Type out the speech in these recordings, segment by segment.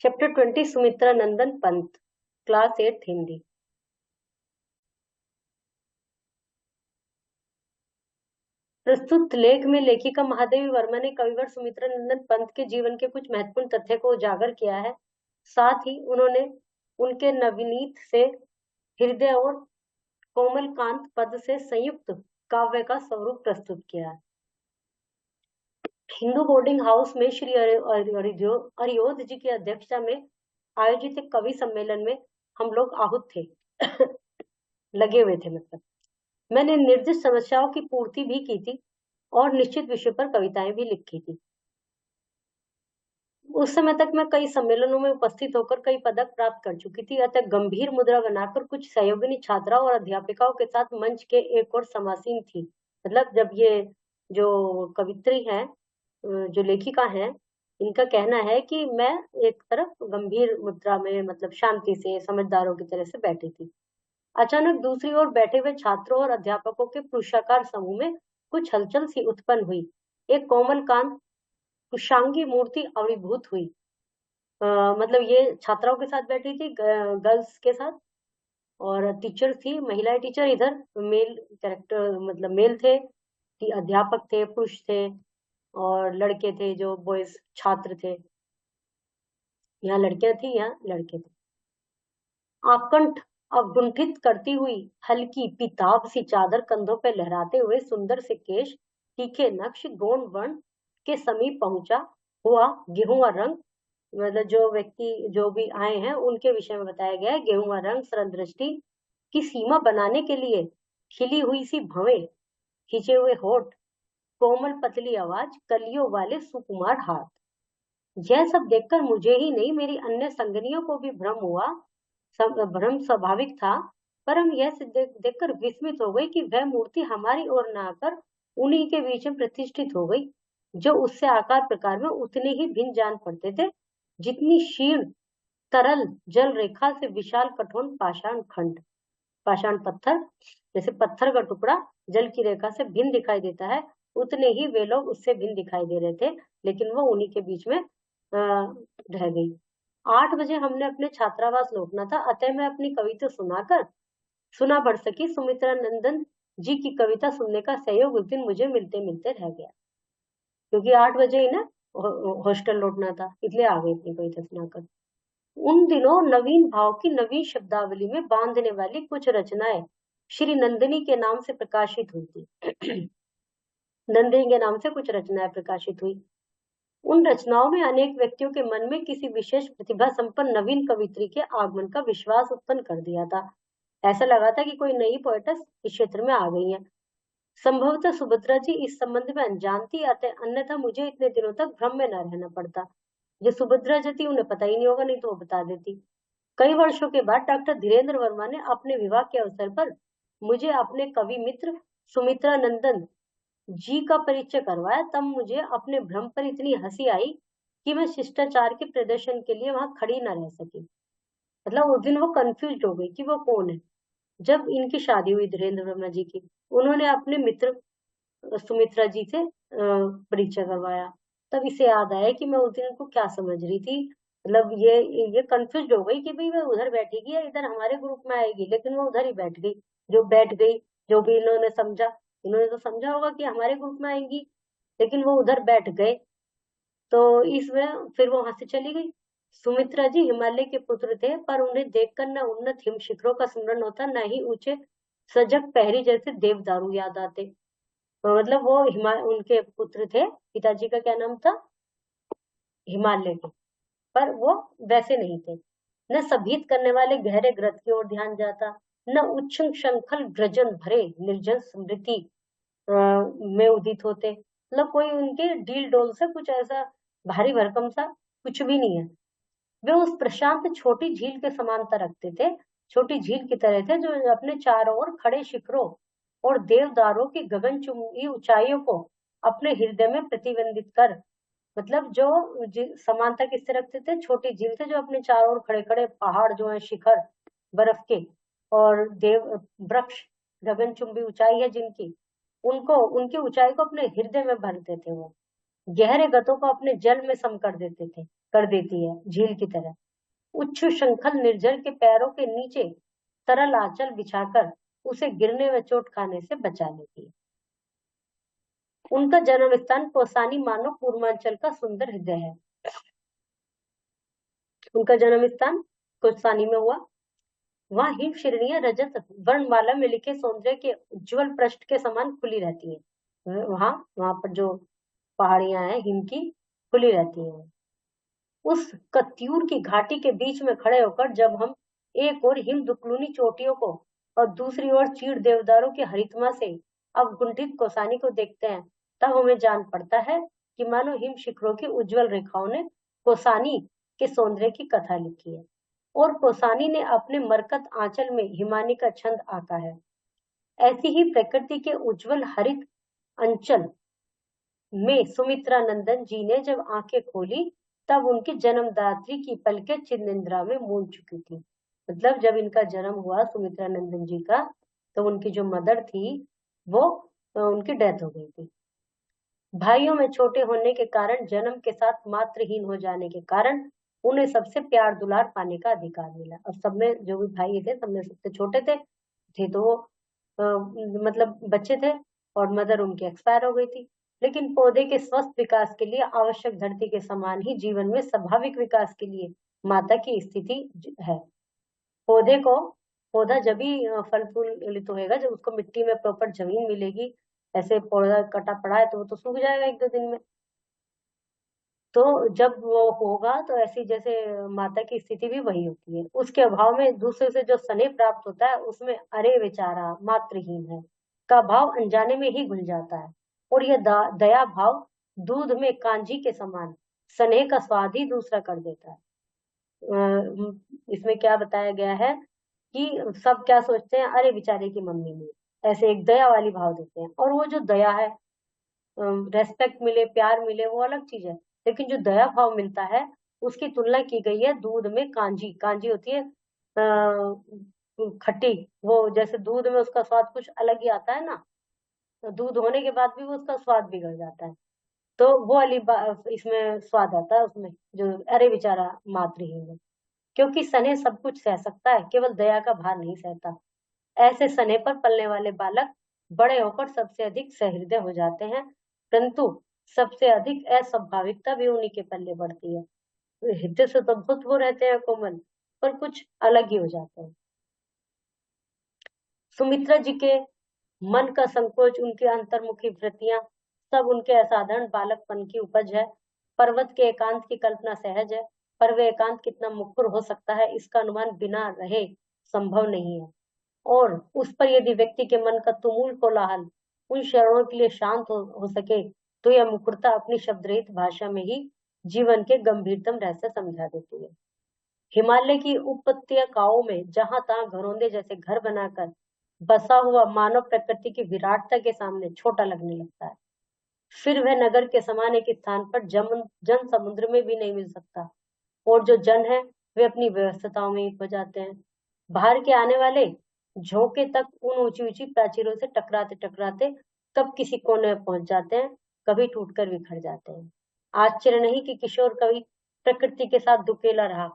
Chapter 20 Sumitra नंदन Pant, class 8 Hindi. प्रस्तुत लेख में लेखिका महादेवी वर्मा ने कविवर सुमित्रा नंदन पंत के जीवन के कुछ महत्वपूर्ण तथ्य को उजागर किया है। साथ ही उन्होंने उनके नवनीत से हृदय और कोमल कांत पद से संयुक्त काव्य का स्वरूप प्रस्तुत किया है। हिंदू बोर्डिंग हाउस में श्री अरियोध जी की अध्यक्षता में आयोजित एक कवि सम्मेलन में हम लोग आहूत थे लगे हुए थे। मतलब मैंने निर्दिष्ट समस्याओं की पूर्ति भी की थी और निश्चित विषय पर कविताएं भी लिखी थी। उस समय तक मैं कई सम्मेलनों में उपस्थित होकर कई पदक प्राप्त कर चुकी थी। अतः गंभीर मुद्रा बनाकर कुछ सहयोगिनी छात्राओं और अध्यापिकाओं के साथ मंच के एक और समासीन थी। मतलब जब ये जो कवित्री है, जो लेखिका है, इनका कहना है कि मैं एक तरफ गंभीर मुद्रा में, मतलब शांति से समझदारों की तरह से बैठी थी। अचानक दूसरी ओर बैठे हुए छात्रों और अध्यापकों के पुरुषाकार समूह में कुछ हलचल सी उत्पन्न हुई। एक कोमल कांत कुशांगी मूर्ति आविर्भूत हुई। मतलब ये छात्राओं के साथ बैठी थी, गर्ल्स के साथ, और टीचर थी, महिला टीचर। इधर मेल कैरेक्टर, मतलब मेल थे, अध्यापक थे, पुरुष थे, और लड़के थे, जो बॉयज छात्र थे। यहाँ लड़कियां थी, यहाँ लड़के थे। आकंठ अवगुंठित करती हुई हल्की पीताभ सी चादर कंधों पे लहराते हुए सुंदर से केश, तीखे नक्श, गौण वर्ण के समीप पहुंचा हुआ गेहुआ रंग। मतलब जो व्यक्ति जो भी आए हैं उनके विषय में बताया गया है। गेहुआ रंग, सरल दृष्टि की सीमा बनाने के लिए खिली हुई सी भवें, खिंचे हुए होठ, कोमल पतली आवाज, कलियों वाले सुकुमार हाथ। यह सब देखकर मुझे ही नहीं, मेरी अन्य संगनियों को भी भ्रम हुआ। भ्रम स्वाभाविक था, पर हम यह देखकर विस्मित हो गई कि वह मूर्ति हमारी ओर न आकर उन्हीं के बीच में प्रतिष्ठित हो गई, जो उससे आकार प्रकार में उतने ही भिन्न जान पड़ते थे जितनी क्षीण तरल जल रेखा से विशाल कठोर पाषाण खंड, पाषाण पत्थर, जैसे पत्थर का टुकड़ा जल की रेखा से भिन्न दिखाई देता है, उतने ही वे लोग उससे भिन्न दिखाई दे रहे थे, लेकिन वो उन्हीं के बीच में रह गई। 8 बजे हमने अपने छात्रावास लौटना था, अतः मैं अपनी कविता सुना पढ़ सकी। सुमित्रा नंदन जी की कविता सुनने का सहयोग उस दिन मुझे मिलते मिलते रह गया, क्योंकि 8 बजे ही ना हॉस्टल लौटना था, इसलिए आ गई अपनी कविता सुनाकर। उन दिनों नवीन भाव की नवीन शब्दावली में बांधने वाली कुछ रचनाएं श्री नंदिनी के नाम से प्रकाशित हुई थी। नंदिनी के नाम से कुछ रचनाएं प्रकाशित हुई। उन रचनाओं में अनेक व्यक्तियों के मन में किसी विशेष प्रतिभा संपन्न नवीन कवित्री के आगमन का विश्वास उत्पन्न कर दिया था। ऐसा लगा था कि कोई नई पोएटस इस क्षेत्र में आ गई है। संभवतः सुभद्रा जी इस संबंध में अनजान थी, अन्यथा मुझे इतने दिनों तक भ्रम में न रहना पड़ता। जो सुभद्रा जी थी उन्हें पता ही नहीं होगा, नहीं तो वो बता देती। कई वर्षों के बाद डॉक्टर धीरेन्द्र वर्मा ने अपने विवाह के अवसर पर मुझे अपने कवि मित्र सुमित्रा नंदन जी का परिचय करवाया। तब मुझे अपने भ्रम पर इतनी हंसी आई कि मैं शिष्टाचार के प्रदर्शन के लिए वहां खड़ी न रह सकी। मतलब उस दिन वो कंफ्यूज हो गई कि वो कौन है। जब इनकी शादी हुई धीरेन्द्र वर्मा जी की, उन्होंने अपने मित्र सुमित्रा जी से परिचय करवाया। तब इसे याद आया कि मैं उस दिन उनको क्या समझ रही थी। मतलब ये कंफ्यूज हो गई कि भाई वह उधर बैठेगी या इधर हमारे ग्रुप में आएगी, लेकिन वो उधर ही बैठ गई। जो बैठ गई, जो भी इन्होंने समझा, इन्होंने तो समझा होगा कि हमारे ग्रुप में आएंगी, लेकिन वो उधर बैठ गए। तो इसमें फिर वो वहां से चली गई। सुमित्रा जी हिमालय के पुत्र थे, पर उन्हें देखकर न उन्नत हिम शिखरों का स्मरण होता, न ही ऊंचे सजग पहरी जैसे देवदारू याद आते। तो मतलब वो उनके पुत्र थे, पिताजी का क्या नाम था, हिमालय के, पर वो वैसे नहीं थे। न सभीत करने वाले गहरे ग्रथ की ओर ध्यान जाता, न उच्छृंग शंखल ग्रजन भरे निर्जन स्मृति में उदित होते। मतलब कोई उनके डील डोल से कुछ ऐसा भारी भरकम सा कुछ भी नहीं है। वे उस प्रशांत छोटी झील के समांतर रखते थे, छोटी झील की तरह थे, जो अपने चारों ओर खड़े शिखरों और देवदारों की गगनचुंबी ऊंचाइयों को अपने हृदय में प्रतिबंधित कर, मतलब जो समानता किससे रखते थे, छोटी झील से, जो अपने चारों ओर खड़े खड़े पहाड़ जो है, शिखर बर्फ के, और देव वृक्ष, गगनचुंबी ऊंचाई है जिनकी, उनको, उनकी ऊंचाई को अपने हृदय में भरते थे वो। गहरे गतों को अपने जल में सम कर देते थे, कर देती है झील की तरह। उच्च शृंखल निर्जर के पैरों के नीचे तरल आंचल बिछाकर उसे गिरने व चोट खाने से बचा लेती है। उनका जन्म स्थान कौसानी मानो पूर्वांचल का सुंदर हृदय है। उनका जन्म स्थान कौसानी में हुआ। वहाँ हिम श्रेणियां रजत वर्णमाला में लिखे सौंदर्य के उज्जवल पृष्ठ के समान खुली रहती है। वहां वहां पर जो पहाड़ियां हैं हिम की, खुली रहती हैं। उस कत्यूर की घाटी के बीच में खड़े होकर जब हम एक और हिम दुकलुनी चोटियों को और दूसरी ओर चीड़ देवदारों की हरितमा से अवगुंठित कौसानी को देखते हैं, तब हमें जान पड़ता है कि मानो हिम शिखरों की उज्जवल रेखाओं ने कौसानी के सौंदर्य की कथा लिखी है और कौसानी ने अपने मरकत आंचल में हिमानी का छंद आका है। ऐसी ही प्रकृति के उज्जवल हरित अंचल में सुमित्रा नंदन जी ने जब आंखें खोली, तब उनकी जन्मदात्री की पलकें चिन्निद्रा में मूंद चुकी थी। मतलब जब इनका जन्म हुआ सुमित्रा नंदन जी का, तो उनकी जो मदर थी वो उनकी डेथ हो गई थी। भाइयों में छोटे होने के कारण, जन्म के साथ मातृहीन हो जाने के कारण उन्हें सबसे प्यार दुलार पाने का अधिकार मिला। और सब में जो भी भाई थे, सब में सबसे छोटे थे तो वो मतलब बच्चे थे, और मदर उनकी एक्सपायर हो गई थी। लेकिन पौधे के स्वस्थ विकास के लिए आवश्यक धरती के समान ही जीवन में स्वाभाविक विकास के लिए माता की स्थिति है। पौधे को पौधा जब भी फल फूलित होएगा, जब उसको मिट्टी में प्रॉपर जमीन मिलेगी। ऐसे पौधा कटा पड़ा है तो वो तो सूख जाएगा एक दो दिन में। तो जब वो होगा तो ऐसी जैसे माता की स्थिति भी वही होती है। उसके अभाव में दूसरे से जो स्नेह प्राप्त होता है, उसमें अरे बेचारा मातृहीन है का भाव अनजाने में ही घुल जाता है। और यह दया भाव दूध में कांजी के समान स्नेह का स्वाद ही दूसरा कर देता है। इसमें क्या बताया गया है कि सब क्या सोचते हैं, अरे बेचारे की मम्मी ने, ऐसे एक दया वाली भाव देते हैं। और वो जो दया है, रेस्पेक्ट मिले, प्यार मिले, वो अलग चीज है। लेकिन जो दया भाव मिलता है, उसकी तुलना की गई है दूध में कांजी। कांजी होती है खट्टी। वो जैसे दूध में उसका स्वाद कुछ अलग ही आता है ना, तो दूध होने के बाद भी वो उसका स्वाद बिगड़ जाता है। तो वो वाली इसमें स्वाद आता है उसमें, जो अरे बेचारा मातृहीन है। क्योंकि स्नेह सब कुछ सह सकता है, केवल दया का भार नहीं सहता। ऐसे स्नेह पर पलने वाले बालक बड़े होकर सबसे अधिक सहृदय हो जाते हैं, परंतु सबसे अधिक अस्वाभाविकता भी उन्हीं के पल्ले पड़ती है। हृदय से तो बहुत वो रहते हैं कोमल, पर कुछ अलग ही हो जाते हैं। सुमित्रा जी के मन का संकोच, उनकी अंतर्मुखी वृत्तियां, सब उनके असाधारण बालकपन की उपज है। पर्वत के एकांत की कल्पना सहज है, पर वे एकांत कितना मुखर हो सकता है, इसका अनुमान बिना रहे संभव नहीं है। और उस पर यदि व्यक्ति के मन का तुमुल कोलाहल उन क्षणों के लिए शांत हो सके, तो यह मुखरता अपनी शब्द रहित भाषा में ही जीवन के गंभीरतम रहस्य समझा देती है। हिमालय की उपत्यकाओं में जहां तहां घरौंदे जैसे घर बनाकर बसा हुआ मानव प्रकृति की विराटता के सामने छोटा लगने लगता है। फिर वह नगर के समान एक स्थान पर जन समुद्र में भी नहीं मिल सकता। और जो जन है, वे अपनी व्यवस्थाओं में ही खो जाते हैं। बाहर के आने वाले झोंके तक उन ऊंची ऊंची प्राचीरों से टकराते टकराते कब किसी कोने में पहुंच जाते हैं, कभी टूटकर बिखर जाते हैं। आश्चर्य नहीं कि किशोर कवि प्रकृति के साथ दुकेला रहा।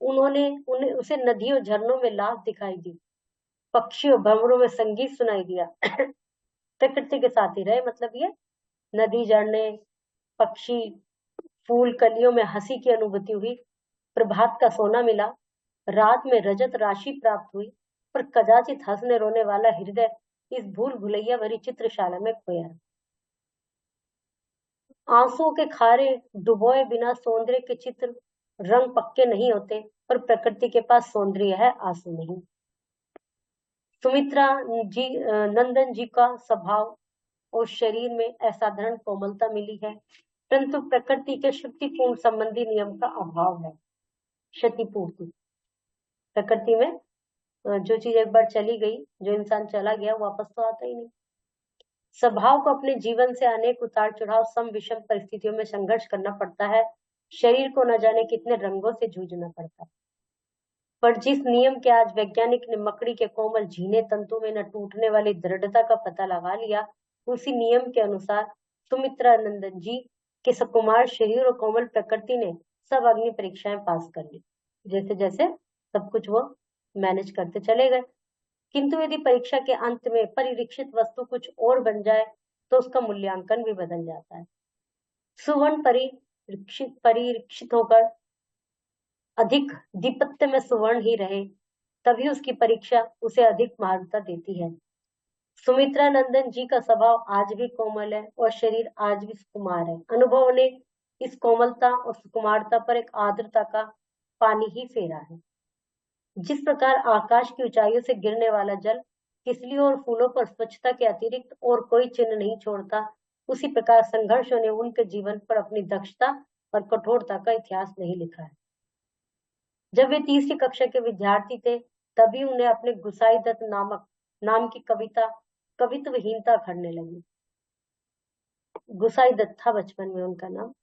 उन्होंने उन्हें उसे नदियों झरनों में लाश दिखाई दी, पक्षियों भंवरों में संगीत सुनाई दिया। प्रकृति के साथ ही रहे, मतलब ये नदी, झरने, पक्षी, फूल, कलियों में हंसी की अनुभूति हुई। प्रभात का सोना मिला, रात में रजत राशि प्राप्त हुई, पर कदाचित हंसने रोने वाला हृदय इस भूल भुलैया भरी चित्रशाला में खोया। आंसुओं के खारे डुबोए बिना सौंदर्य के चित्र रंग पक्के नहीं होते, पर प्रकृति के पास सौंदर्य है, आंसू नहीं। सुमित्रा जी नंदन जी का स्वभाव और शरीर में असाधारण कोमलता मिली है, परंतु प्रकृति के शक्तिपूर्ण संबंधी नियम का अभाव है। क्षतिपूर्ति, प्रकृति में जो चीज एक बार चली गई, जो इंसान चला गया, वापस तो आता ही नहीं। स्वभाव को अपने जीवन से अनेक उतार चढ़ाव, सम विषम परिस्थितियों में संघर्ष करना पड़ता है। शरीर को न जाने कितने रंगों से जूझना पड़ता है। पर जिस नियम के आज वैज्ञानिक ने मकड़ी के कोमल झीने तंतु में न टूटने वाली दृढ़ता का पता लगा लिया, उसी नियम के अनुसार सुमित्रा नंदन जी के सुकुमार शरीर और कोमल प्रकृति ने सब अग्नि परीक्षाएं पास कर ली। जैसे जैसे सब कुछ वो मैनेज करते चले गए। किंतु यदि परीक्षा के अंत में परिरीक्षित वस्तु कुछ और बन जाए तो उसका मूल्यांकन भी बदल जाता है। सुवर्ण परिरीक्षित होकर अधिक दीपत्य में सुवर्ण ही रहे, तभी उसकी परीक्षा उसे अधिक महारता देती है। सुमित्रा नंदन जी का स्वभाव आज भी कोमल है और शरीर आज भी सुकुमार है। अनुभव ने इस कोमलता और सुकुमारता पर एक आर्द्रता का पानी ही फेरा है। जिस प्रकार आकाश की ऊंचाइयों से गिरने वाला जल तितलियों और फूलों पर स्वच्छता के अतिरिक्त और कोई चिन्ह नहीं छोड़ता, उसी प्रकार संघर्षों ने उनके जीवन पर अपनी दक्षता और कठोरता का इतिहास नहीं लिखा है। जब वे तीसरी कक्षा के विद्यार्थी थे, तभी उन्हें अपने गुसाई दत्त नाम की कवित्वहीनता खड़ने लगी। गुसाई दत्त था बचपन में उनका नाम।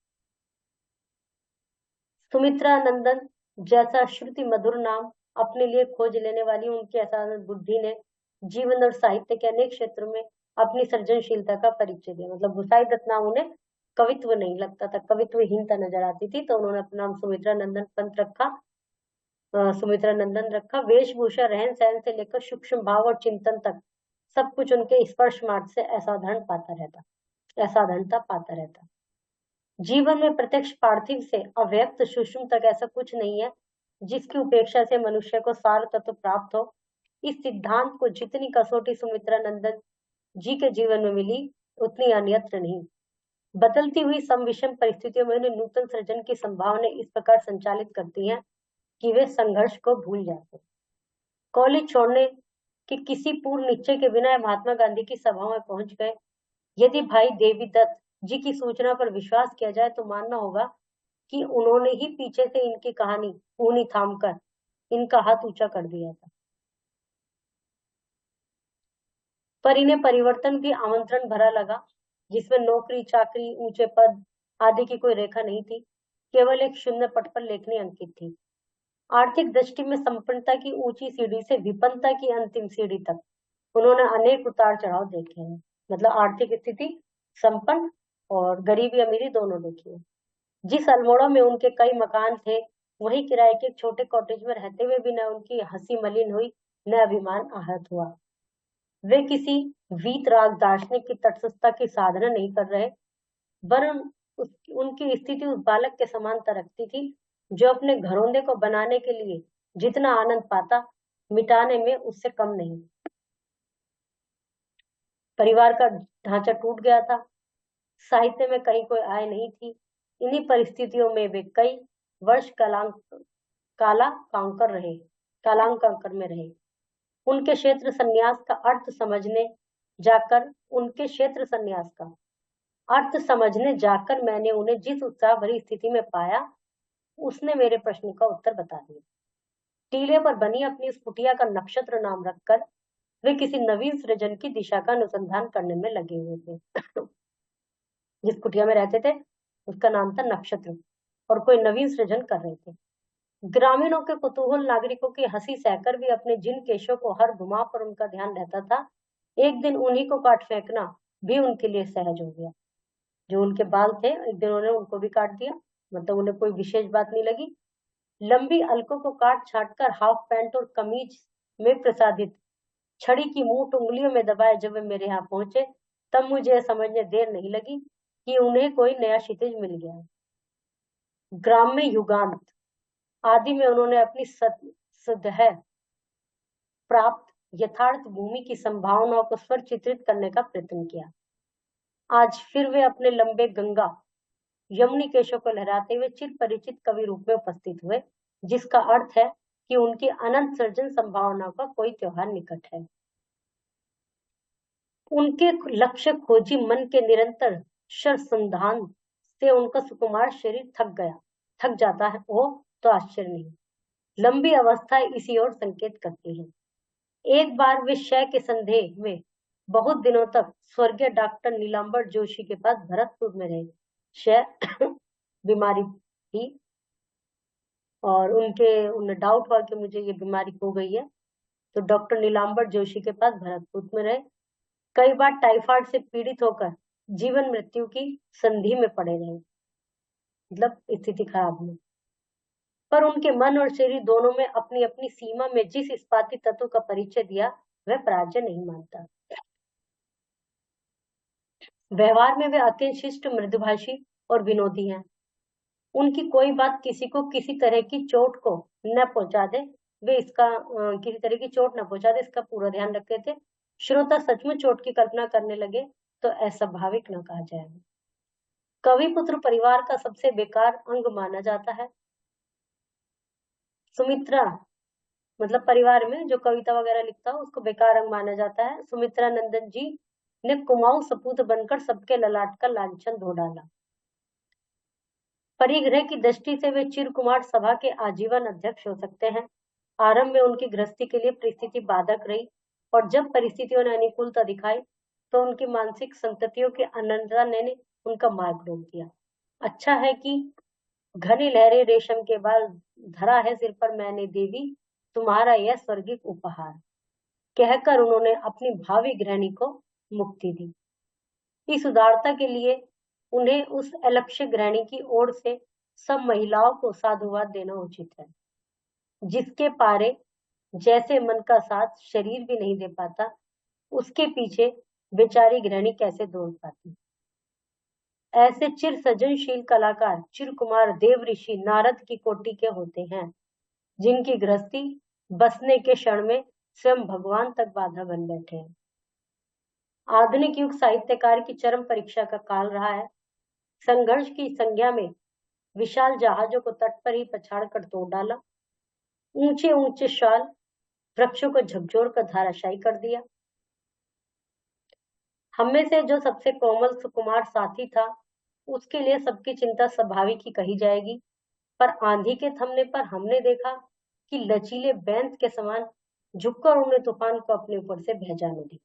सुमित्रा नंदन जैसा श्रुति मधुर नाम अपने लिए खोज लेने वाली उनकी असाधारण बुद्धि ने जीवन और साहित्य के अनेक क्षेत्रों में अपनी सृजनशीलता का परिचय दिया। मतलब गुसाई दत्त नाम उन्हें कवित्व नहीं लगता था, कवित्वहीनता नजर आती थी, तो उन्होंने अपना नाम सुमित्रा नंदन पंत रखा, सुमित्रा नंदन रखा। वेशभूषा, रहन सहन से लेकर सूक्ष्म भाव और चिंतन तक सब कुछ उनके स्पर्श मार्ग से असाधारणता पाता रहता। जीवन में प्रत्यक्ष पार्थिव से अव्यक्त सूक्ष्म तक ऐसा कुछ नहीं है जिसकी उपेक्षा से मनुष्य को सार तत्व प्राप्त हो। इस सिद्धांत को जितनी कसौटी सुमित्रा नंदन जी के जीवन में मिली, उतनी अन्यत्र नहीं। बदलती हुई सम विषम परिस्थितियों में उन्हें नूतन सृजन की संभावना इस प्रकार संचालित करती है कि वे संघर्ष को भूल जाते। कॉलेज छोड़ने के किसी पूर्व निश्चय के बिना महात्मा गांधी की सभाओं में पहुंच गए। यदि भाई देवी दत्त जी की सूचना पर विश्वास किया जाए तो मानना होगा कि उन्होंने ही पीछे से इनकी कहानी पूनी थामकर इनका हाथ ऊंचा कर दिया था। पर इन्हें परिवर्तन भी आमंत्रण भरा लगा, जिसमें नौकरी, चाकरी, ऊंचे पद आदि की कोई रेखा नहीं थी, केवल एक शून्य पट पर लेखनी अंकित थी। आर्थिक दृष्टि में संपन्नता की ऊंची सीढ़ी से विपन्नता की अंतिम सीढ़ी तक उन्होंने अनेक उतार चढ़ाव देखे हैं। मतलब आर्थिक स्थिति संपन्न और गरीबी अमीरी दोनों देखी है। जिस अल्मोड़ा में उनके कई मकान थे, वही किराए के एक छोटे कॉटेज में रहते हुए भी न उनकी हंसी मलिन हुई, न अभिमान आहत हुआ। वे किसी वीतराग दार्शनिक की तटस्थता की साधना नहीं कर रहे, वरन उनकी स्थिति उस बालक के समान तरकती थी जो अपने घरौंदे को बनाने के लिए जितना आनंद पाता, मिटाने में उससे कम नहीं। परिवार का ढांचा टूट गया था, साहित्य में कहीं कोई आय नहीं थी। इन्हीं परिस्थितियों में वे कई वर्ष कालांकर में रहे। उनके क्षेत्र संन्यास का अर्थ समझने जाकर मैंने उन्हें जिस उत्साह भरी स्थिति में पाया, उसने मेरे प्रश्न का उत्तर बता दिया। टीले पर बनी अपनी इस कुटिया का नक्षत्र नाम रखकर वे किसी नवीन सृजन की दिशा का अनुसंधान करने में लगे हुए थे। जिस कुटिया में रहते थे उसका नाम था नक्षत्र, और कोई नवीन सृजन कर रहे थे। ग्रामीणों के कुतूहल, नागरिकों की हंसी सहकर भी अपने जिन केशों को हर घुमा पर उनका ध्यान रहता था, एक दिन उन्हीं को काट फेंकना भी उनके लिए सहज हो गया। जो उनके बाल थे, एक दिन उन्होंने उनको भी काट दिया। मतलब उन्हें कोई विशेष बात नहीं लगी। लंबी अलकों को काट छाट कर हाफ पैंट और कमीज में प्रसादित छड़ी की मूठ उंगलियों में दबाए जब वे मेरे यहाँ पहुंचे, तब मुझे समझने देर नहीं लगी कि उन्हें कोई नया क्षितिज मिल गया है। ग्राम्य युगांत आदि में उन्होंने अपनी सदह प्राप्त यथार्थ भूमि की संभावनाओं को स्वर चित्रित करने का प्रयत्न किया। आज फिर वे अपने लंबे गंगा यमुनी केशों को लहराते हुए चिर परिचित कवि रूप में उपस्थित हुए, जिसका अर्थ है कि उनकी अनंत सृजन संभावनाओं का कोई त्योहार निकट है। उनके लक्ष्य खोजी मन के निरंतर शरसंधान से उनका सुकुमार शरीर थक जाता है, वो तो आश्चर्य नहीं। लंबी अवस्था इसी ओर संकेत करती है। एक बार वे शय के संदेह में बहुत दिनों तक स्वर्गीय डॉक्टर नीलांबर जोशी के पास भरतपुर में रहे। शय बीमारी थी और उन्हें डाउट हुआ कि मुझे ये बीमारी हो गई है, तो डॉक्टर नीलांबर जोशी के पास भरतपुर में रहे। कई बार टाइफाइड से पीड़ित होकर जीवन मृत्यु की संधि में पड़े रहे, मतलब स्थिति खराब हुई। पर उनके मन और शरीर दोनों में अपनी अपनी सीमा में जिस इस्पाती तत्व का परिचय दिया, वह पराजय नहीं मानता। व्यवहार में वे अत्यंत शिष्ट, मृदुभाषी और विनोदी हैं। उनकी कोई बात किसी को किसी तरह की चोट को न पहुंचा दे, वे इसका किसी तरह की चोट न पहुंचा दे, इसका पूरा ध्यान रखते थे। श्रोता सचमुच चोट की कल्पना करने लगे तो अस्वाभाविक न कहा जाएगा। कवि पुत्र परिवार का सबसे बेकार अंग माना जाता है। सुमित्रा, मतलब परिवार में जो कविता वगैरह लिखता हो उसको बेकार अंग माना जाता है। सुमित्रा नंदन जी ने कुमाऊं सपूत बनकर सबके ललाट का लांछन धो डाला। परिग्रह की दृष्टि से वे चिरकुमार सभा के आजीवन अध्यक्ष हो सकते हैं। आरंभ में उनकी गृहस्थी के लिए परिस्थिति बाधक रही, और जब परिस्थितियों ने अनुकूलता दिखाई तो उनकी मानसिक संततियों की अनंतता ने उनका मार्ग रोक दिया। अच्छा है कि घनी लहरे रेशम के बाल धरा है सिर पर मैंने देवी, तुम्हारा यह स्वर्गिक उपहार, कहकर उन्होंने अपनी भावी गृहिणी को मुक्ति दी। इस उदारता के लिए उन्हें उस अलक्ष्य गृहिणी की ओर से सब महिलाओं को साधुवाद देना उचित है, जिसके पारे जैसे मन का साथ शरीर भी नहीं दे पाता, उसके पीछे बेचारी गृहिणी कैसे दौड़ पाती। ऐसे चिर सृजनशील कलाकार चिर कुमार देव ऋषि नारद की कोटि के होते हैं, जिनकी गृहस्थी बसने के क्षण में स्वयं भगवान तक बाधा बन बैठे हैं। आधुनिक युग साहित्यकार की चरम परीक्षा का काल रहा है। संघर्ष की संज्ञा में विशाल जहाजों को तट पर ही पछाड़ कर तोड़ डाला, ऊंचे ऊंचे शाल वृक्षों को झकझोर कर धाराशायी कर दिया। हमें से जो सबसे कोमल सुकुमार साथी था, उसके लिए सबकी चिंता स्वाभाविक ही कही जाएगी, पर आंधी के थमने पर हमने देखा कि लचीले बैंत के समान झुककर उन्हें तूफान को अपने ऊपर से बह जाने दी,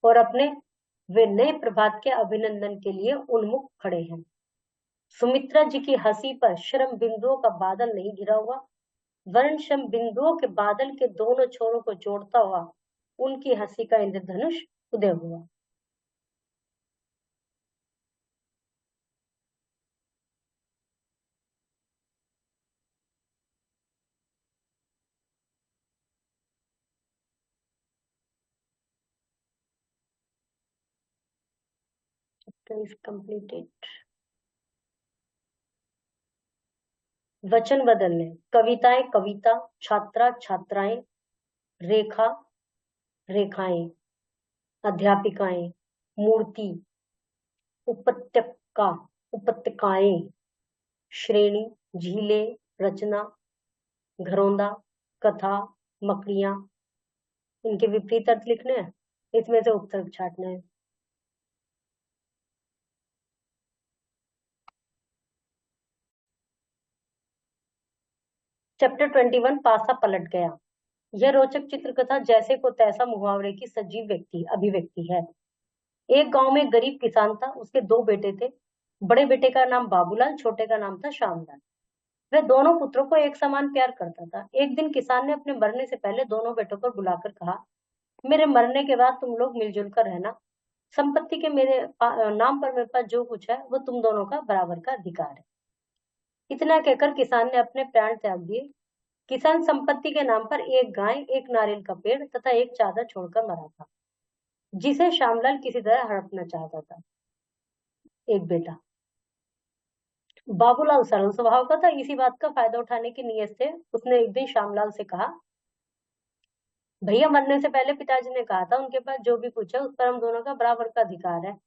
और अपने वे नए प्रभात के अभिनंदन के लिए उन्मुख खड़े हैं। सुमित्रा जी की हंसी पर श्रम बिंदुओं का बादल नहीं गिरा हुआ, वर्ण श्रम बिंदुओं के बादल के दोनों छोरों को जोड़ता हुआ उनकी हंसी का इंद्रधनुष उदय हुआ। कंप्लीटेड। वचन बदलने, कविताएं कविता, छात्रा छात्राएं, रेखा रेखाएं, अध्यापिकाएं, मूर्ति, उपत्यका उपत्यकाएं, श्रेणी, झीलें, रचना, घरौंदा, कथा, मकड़ियां, इनके विपरीत अर्थ लिखने हैं, इसमें से उत्तर छाटने हैं। चैप्टर 21, पासा पलट गया। यह रोचक चित्रकथा जैसे को तैसा मुहावरे की सजीव अभिव्यक्ति है। एक गांव में एक गरीब किसान था, उसके दो बेटे थे। बड़े बेटे का नाम बाबूलाल, छोटे का नाम था श्यामलाल। वह दोनों पुत्रों को एक समान प्यार करता था। एक दिन किसान ने अपने मरने से पहले दोनों बेटों को बुलाकर कहा, मेरे मरने के बाद तुम लोग मिलजुल कर रहना। संपत्ति के मेरे नाम पर मेरे पास जो कुछ है वो तुम दोनों का बराबर का अधिकार है। इतना कहकर किसान ने अपने प्राण त्याग दिए। किसान संपत्ति के नाम पर एक गाय, एक नारियल का पेड़ तथा एक चादर छोड़कर मरा था, जिसे श्यामलाल किसी तरह हड़पना चाहता था। एक बेटा बाबूलाल सरल स्वभाव का था। इसी बात का फायदा उठाने की नीयत से उसने एक दिन श्यामलाल से कहा, भैया मरने से पहले पिताजी ने कहा था उनके पास जो भी कुछ है उस पर हम दोनों का बराबर का अधिकार है,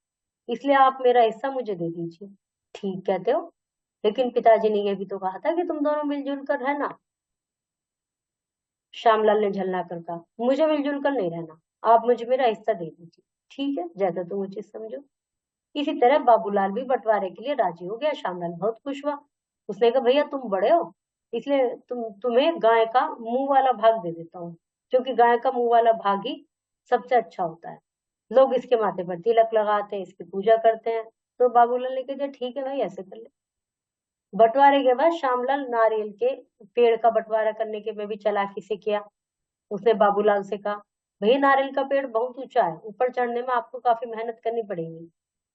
इसलिए आप मेरा हिस्सा मुझे दे दीजिए। ठीक कहते हो, लेकिन पिताजी ने यह भी तो कहा था कि तुम दोनों मिलजुल कर रहना। श्यामलाल ने झल्ला कर कहा, मुझे मिलजुल कर नहीं रहना, आप मुझे मेरा हिस्सा दे दीजिए। ठीक है, जैसा तुम उचित समझो। इसी तरह बाबूलाल भी बंटवारे के लिए राजी हो गया। श्यामलाल बहुत खुश हुआ। उसने कहा, भैया तुम बड़े हो, इसलिए तुम्हें गाय का मुंह वाला भाग दे देता हूँ, क्योंकि गाय का मुंह वाला भाग ही सबसे अच्छा होता है। लोग इसके माथे पर तिलक लगाते हैं, इसकी पूजा करते हैं। तो बाबूलाल ने कहा, ठीक है भाई, ऐसे कर ले। बंटवारे के बाद श्यामलाल नारियल के पेड़ का बंटवारा करने के में भी चालाकी से किया। उसने बाबूलाल से कहा, भैया नारियल का पेड़ बहुत ऊंचा है, ऊपर चढ़ने में आपको काफी मेहनत करनी पड़ेगी।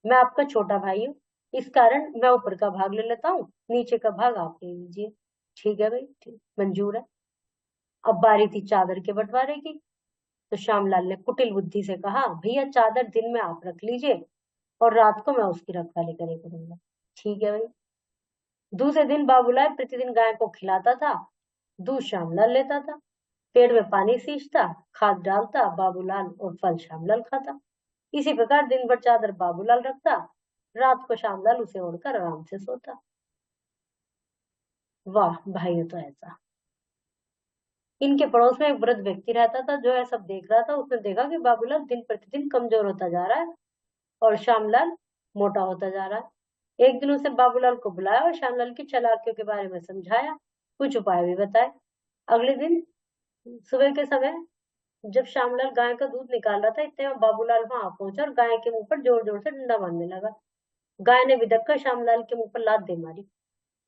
मैं आपका छोटा भाई हूँ, इस कारण मैं ऊपर का भाग ले लेता हूँ, नीचे का भाग आप ले लीजिए। ठीक है भाई, ठीक, मंजूर है। अब बारी थी चादर के बंटवारे की। तो श्यामलाल ने कुटिल बुद्धि से कहा, भैया चादर दिन में आप रख लीजिए और रात को मैं उसकी रखवाली करे करूंगा। ठीक है भाई। दूसरे दिन बाबूलाल प्रतिदिन गाय को खिलाता था, दूध श्यामलाल लेता था, पेड़ में पानी सींचता, खाद डालता बाबूलाल और फल श्यामलाल खाता। इसी प्रकार दिन भर चादर बाबूलाल रखता, रात को श्यामलाल उसे ओढ़कर आराम से सोता। वाह भाई, ये तो ऐसा। इनके पड़ोस में एक वृद्ध व्यक्ति रहता था जो यह सब देख रहा था। उसने देखा कि बाबूलाल दिन प्रतिदिन कमजोर होता जा रहा है और श्यामलाल मोटा होता जा रहा है। एक दिन उसने बाबूलाल को बुलाया और श्यामलाल की चालाकियों के बारे में समझाया, कुछ उपाय भी बताए। अगले दिन सुबह के समय जब श्यामलाल गाय का दूध निकाल रहा था, इतने में बाबूलाल वहां पहुंचा और गाय के मुंह पर जोर जोर से डंडा मारने लगा। गाय ने बिदक कर श्यामलाल के मुंह पर लात दे मारी।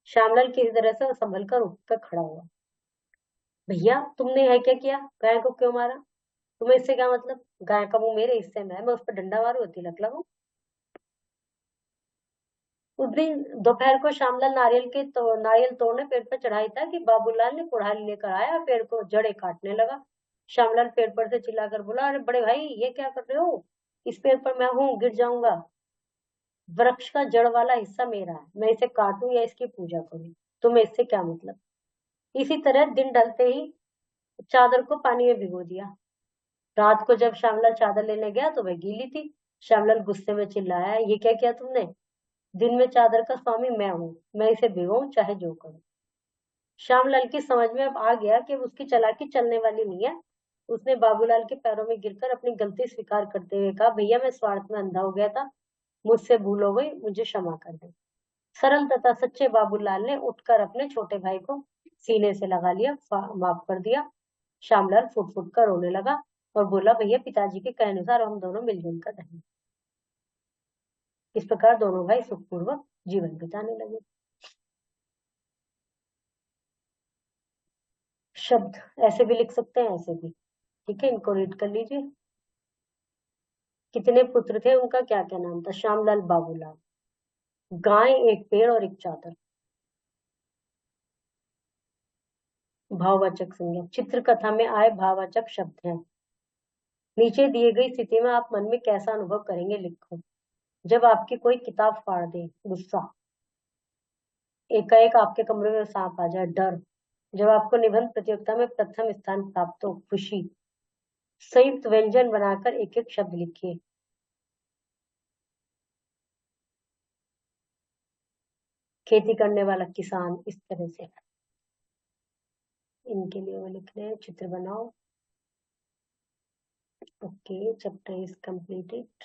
श्यामलाल किसी तरह से संभल कर उठ कर खड़ा हुआ। भैया, तुमने यह क्या किया? गाय को क्यों मारा? तुम्हें इससे क्या मतलब? गाय का मुंह मेरे हिस्से में है, मैं उस पर डंडा मारू, तिलक लगाऊं? उस दिन दोपहर को श्यामलाल नारियल तोड़ने पेड़ पर चढ़ाई था कि बाबूलाल ने कुल्हाड़ी लेकर आया, पेड़ को जड़े काटने लगा। श्यामलाल पेड़ पर से चिल्लाकर बोला, अरे बड़े भाई, ये क्या कर रहे हो? इस पेड़ पर मैं हूँ, गिर जाऊंगा। वृक्ष का जड़ वाला हिस्सा मेरा है, मैं इसे काटूं या इसकी पूजा करूं, तुम्हें इससे क्या मतलब? इसी तरह दिन ढलते ही चादर को पानी में भिगो दिया। रात को जब श्यामलाल चादर लेने गया तो वह गीली थी। श्यामलाल गुस्से में चिल्लाया, ये क्या किया तुमने? दिन में चादर का स्वामी मैं हूँ, मैं इसे भिगोऊं चाहे जो करूं। श्यामलाल की समझ में अब आ गया कि उसकी चालाकी चलने वाली नहीं है। उसने बाबूलाल के पैरों में गिरकर अपनी गलती स्वीकार करते हुए कहा, भैया मैं स्वार्थ में अंधा हो गया था, मुझसे भूल हो गई, मुझे क्षमा कर दे। सरल तथा सच्चे बाबूलाल ने उठकर अपने छोटे भाई को सीने से लगा लिया, माफ कर दिया। श्यामलाल फुट फुट कर रोने लगा और बोला, भैया पिताजी के कहे अनुसार हम दोनों मिलजुल कर रहें। इस प्रकार दोनों भाई सुखपूर्वक जीवन बिताने लगे। शब्द ऐसे भी लिख सकते हैं, ऐसे भी। ठीक है, इनको रीड कर लीजिए। कितने पुत्र थे, उनका क्या क्या नाम था? श्यामलाल, बाबूलाल। गाय, एक पेड़ और एक चादर। भाववाचक संज्ञा चित्र कथा में आए भाववाचक शब्द हैं। नीचे दिए गई स्थिति में आप मन में कैसा अनुभव करेंगे, लिखो। जब आपकी कोई किताब फाड़ दे, गुस्सा। एकाएक आपके कमरे में सांप आ जाए, डर। जब आपको निबंध प्रतियोगिता में प्रथम स्थान प्राप्त हो, खुशी। संयुक्त व्यंजन बनाकर एक एक शब्द लिखिए। खेती करने वाला किसान, इस तरह से। इनके लिए वो लिख रहे हैं, चित्र बनाओ। Okay, chapter is completed.